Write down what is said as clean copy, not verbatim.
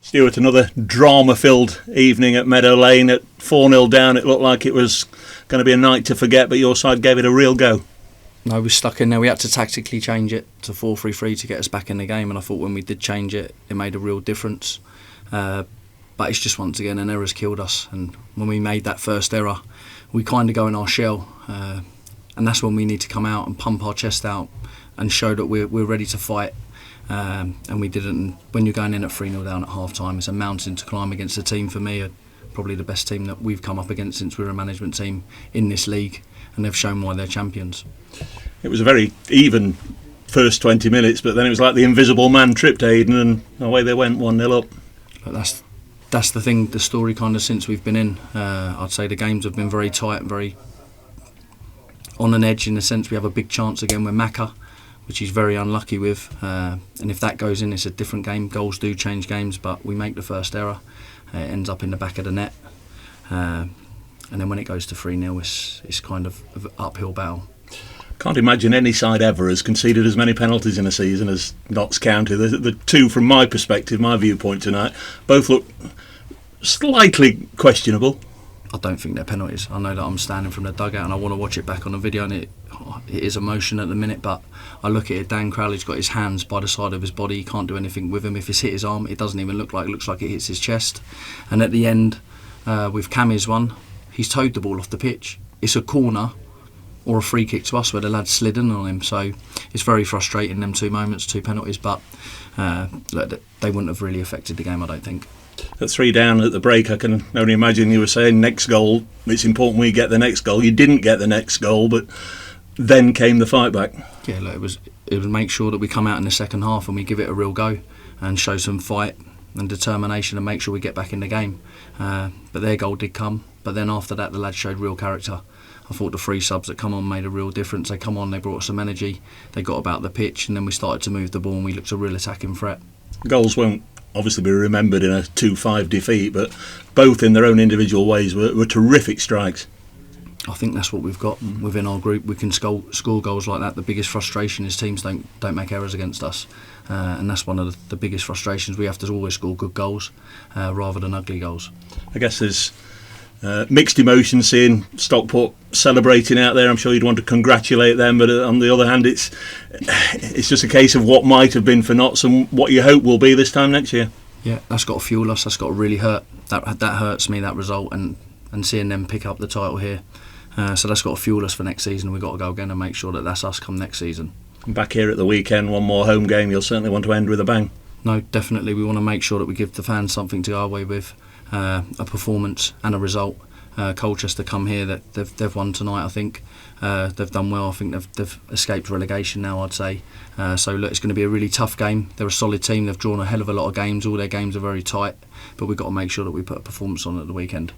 Stuart, another drama-filled evening at Meadow Lane. At 4-0 down, it looked like it was going to be a night to forget, but your side gave it a real go. No, we stuck in there. We had to tactically change it to 4-3-3 to get us back in the game, and I thought when we did change it, it made a real difference. But it's just, once again, an error's killed us, and when we made that first error, we kind of go in our shell, and that's when we need to come out and pump our chest out and show that we're ready to fight. And we didn't. When you're going in at 3-0 down at half time, it's a mountain to climb against a team, for me, probably the best team that we've come up against since we were a management team in this league, and they've shown why they're champions. It was a very even first 20 minutes, but then it was like the invisible man tripped Aiden and away they went, 1-0 up. But that's the thing, the story kind of since we've been in. I'd say the games have been very tight, very on an edge, in the sense we have a big chance again with Macca, which he's very unlucky with, and if that goes in, it's a different game. Goals do change games, but we make the first error, it ends up in the back of the net, and then when it goes to 3-0, it's kind of an uphill battle. Can't imagine any side ever has conceded as many penalties in a season as Notts County. The two, from my perspective, my viewpoint tonight, both look slightly questionable. I don't think they're penalties. I know that I'm standing from the dugout and I want to watch it back on the video, and it is emotion at the minute, but I look at it, Dan Crowley's got his hands by the side of his body, he can't do anything with him. If it's hit his arm, it doesn't even look like it, looks like it hits his chest. And at the end, with Cammy's one, he's towed the ball off the pitch. It's a corner or a free kick to us where the lad slid in on him, so it's very frustrating, them two moments, two penalties, but look, they wouldn't have really affected the game, I don't think. At 3 down at the break, I can only imagine you were saying next goal, it's important we get the next goal. You didn't get the next goal, but then came the fight back. Yeah, look, it was make sure that we come out in the second half and we give it a real go and show some fight and determination and make sure we get back in the game. But their goal did come, but then after that the lads showed real character. I thought the 3 subs that come on made a real difference. They come on, they brought some energy, they got about the pitch, and then we started to move the ball and we looked a real attacking threat. Goals won't obviously be remembered in a 2-5 defeat, but both in their own individual ways were terrific strikes. I think that's what we've got within our group. We can score goals like that. The biggest frustration is teams don't make errors against us, and that's one of the biggest frustrations. We have to always score good goals rather than ugly goals. I guess there's mixed emotions seeing Stockport celebrating out there. I'm sure you'd want to congratulate them, but on the other hand, it's just a case of what might have been for Notts and what you hope will be this time next year. Yeah, that's got to fuel us. That's got to really hurt. That hurts me, that result, and seeing them pick up the title here. So that's got to fuel us for next season. We've got to go again and make sure that that's us come next season. Back here at the weekend, one more home game, you'll certainly want to end with a bang. No, definitely. We want to make sure that we give the fans something to go away with, a performance and a result. Colchester come here, that they've won tonight, I think. They've done well. I think they've escaped relegation now, I'd say. So look, it's going to be a really tough game. They're a solid team. They've drawn a hell of a lot of games. All their games are very tight, but we've got to make sure that we put a performance on at the weekend.